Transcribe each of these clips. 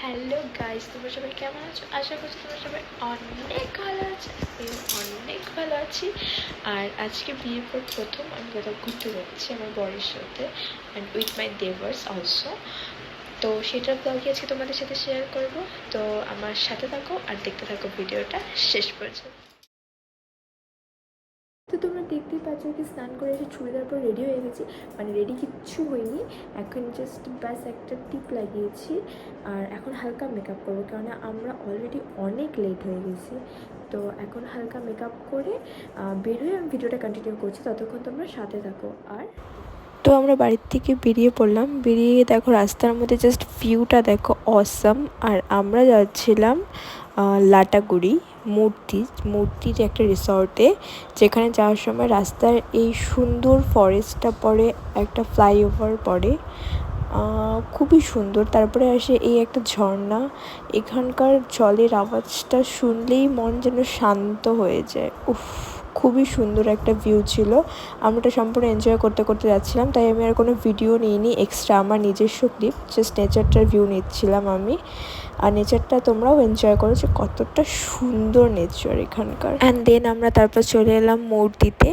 Hello guys, তোমরা সবাই কেমন আছো? আশা করছি তোমরা সবাই অনেক ভালো আছো। আমিও অনেক ভালো আছি। আর আজকে বিয়ের পর প্রথম আমি কোথাও ঘুরতে যাচ্ছি আমার বরের সাথে অ্যান্ড উইথ মাই দেভার্স অলসো। তো সেটার ব্লগে আজকে তোমাদের সাথে শেয়ার করব। তো আমার সাথে থাকো আর দেখতে থাকো ভিডিওটা শেষ পর্যন্ত। তো তোমরা দেখতেই পাচ্ছ কি স্নান করে এসে চুড়িদার পর রেডি হয়ে গেছি, মানে রেডি কিচ্ছু হয়নি, এখন জাস্ট ব্যাস একটা টিপ লাগিয়েছি আর এখন হালকা মেকআপ করবো, কেননা আমরা অলরেডি অনেক লেট হয়ে গেছি। তো এখন হালকা মেকআপ করে বের হয়ে আমি ভিডিওটা কন্টিনিউ করছি, ততক্ষণ তোমরা সাথে থাকো। আর তো আমরা বাড়ির থেকে বেরিয়ে পড়লাম, বেরিয়ে দেখো রাস্তার মধ্যে জাস্ট ভিউটা দেখো অসাম। আর আমরা যাচ্ছিলাম লাটাগুড়ি মূর্তির একটা রিসর্টে, যেখানে যাওয়ার সময় রাস্তার এই সুন্দর ফরেস্টটা পড়ে, একটা ফ্লাইওভার পড়ে, খুবই সুন্দর। তারপরে আসে এই একটা ঝর্ণা, এখানকার জলের আওয়াজটা শুনলেই মন যেন শান্ত হয়ে যায়। উফ, খুবই সুন্দর একটা ভিউ ছিল। আমরা এটা সম্পূর্ণ এনজয় করতে করতে যাচ্ছিলাম, তাই আমি আর কোনো ভিডিও নিইনি এক্সট্রা, আমার নিজস্ব ক্লিপ, জাস্ট নেচারটার ভিউ নিচ্ছিলাম আমি। আর নেচারটা তোমরাও এনজয় করো যে কতটা সুন্দর নেচার এখানকার। অ্যান্ড দেন আমরা তারপর চলে এলাম মূর্তিতে।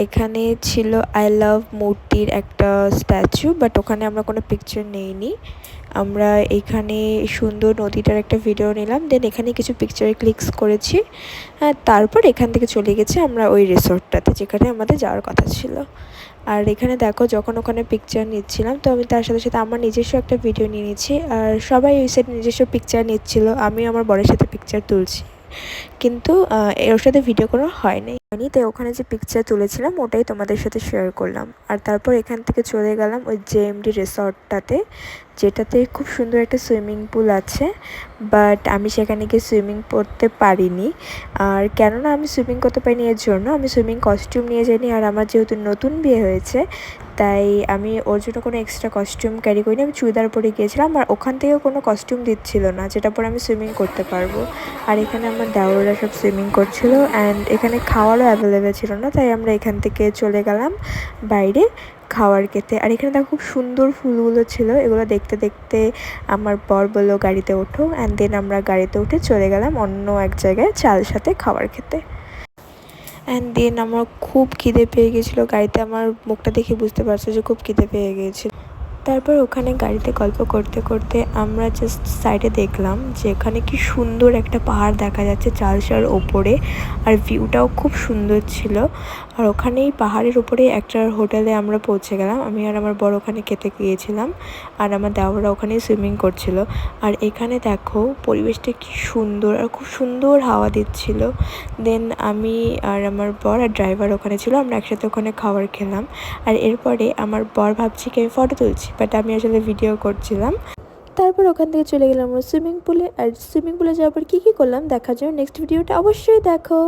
এখানে ছিল আই লাভ মূর্তির একটা স্ট্যাচু, বাট ওখানে আমরা কোনো পিকচার নেইনি। আমরা এখানে সুন্দর নদীটার একটা ভিডিও নিলাম, দেন এখানে কিছু পিকচারে ক্লিকস করেছি। হ্যাঁ, তারপর এখান থেকে চলে গেছি আমরা ওই রিসোর্টটাতে যেখানে আমাদের যাওয়ার কথা ছিল। আর এখানে দেখো যখন ওখানে পিকচার নিচ্ছিলাম, তো আমি তার সাথে সাথে আমার নিজস্ব একটা ভিডিও নিয়ে নিচ্ছি, আর সবাই ওই সাইড নিজস্ব পিকচার নিচ্ছিল, আমি আমার বরের সাথে পিকচার তুলছি, কিন্তু ওর সাথে ভিডিও করা হয়নি। তাই ওখানে যে পিকচার তুলেছিলাম ওটাই তোমাদের সাথে শেয়ার করলাম। আর তারপর এখান থেকে চলে গেলাম ওই জেএমডি রিসর্টটাতে, যেটাতে খুব সুন্দর একটা সুইমিং পুল আছে, বাট আমি সেখানে গিয়ে সুইমিং করতে পারিনি। আর কেননা আমি সুইমিং করতে পারিনি এর জন্য আমি সুইমিং কস্টিউম নিয়ে যাইনি, আর আমার যেহেতু নতুন বিয়ে হয়েছে তাই আমি ওর জন্য কোনো এক্সট্রা কস্টিউম ক্যারি করিনি, আমি চুড়িদার পরে গিয়েছিলাম। আর ওখান থেকেও কোনো কস্টিউম দিচ্ছিল না যেটা পরে আমি সুইমিং করতে পারবো। আর এখানে আমার দেওররা সব সুইমিং করছিল, অ্যান্ড এখানে খাওয়ারও অ্যাভেলেবেল ছিল না, তাই আমরা এখান থেকে চলে গেলাম বাইরে খাওয়ার খেতে। আর এখানে দেখো খুব সুন্দর ফুলগুলো ছিল, এগুলো দেখতে দেখতে আমার বর বললো গাড়িতে ওঠো, অ্যান্ড দেন আমরা গাড়িতে উঠে চলে গেলাম অন্য এক জায়গায় চাল সাথে খাবার খেতে। অ্যান্ড দেন আমার খুব খিদে পেয়ে গেছিলো, গাড়িতে আমার মুখটা দেখে বুঝতে পারছো যে খুব খিদে পেয়ে গিয়েছিল। তারপর ওখানে গাড়িতে গল্প করতে করতে আমরা জাস্ট সাইডে দেখলাম যে এখানে কি সুন্দর একটা পাহাড় দেখা যাচ্ছে চালসার ওপরে, আর ভিউটাও খুব সুন্দর ছিল। আর ওখানেই পাহাড়ের ওপরে একটা হোটেলে আমরা পৌঁছে গেলাম, আমি আর আমার বর ওখানে খেতে গিয়েছিলাম, আর আমার দেওররা ওখানেই সুইমিং করছিল। আর এখানে দেখো পরিবেশটা কি সুন্দর, আর খুব সুন্দর হাওয়া দিচ্ছিল। দেন আমি আর আমার বর আর ড্রাইভার ওখানে ছিল, আমরা একসাথে ওখানে খাবার খেলাম। আর এরপরে আমার বর ভাবছি কি আমি ফটো তুলছি, বাট আমি আসলে ভিডিও করছিলাম। তারপর ওখান থেকে চলে গেলাম আমরা সুইমিং পুলে, আর সুইমিং পুলে যাওয়ার পর কী কী করলাম দেখার জন্য নেক্সট ভিডিওটা অবশ্যই দেখো।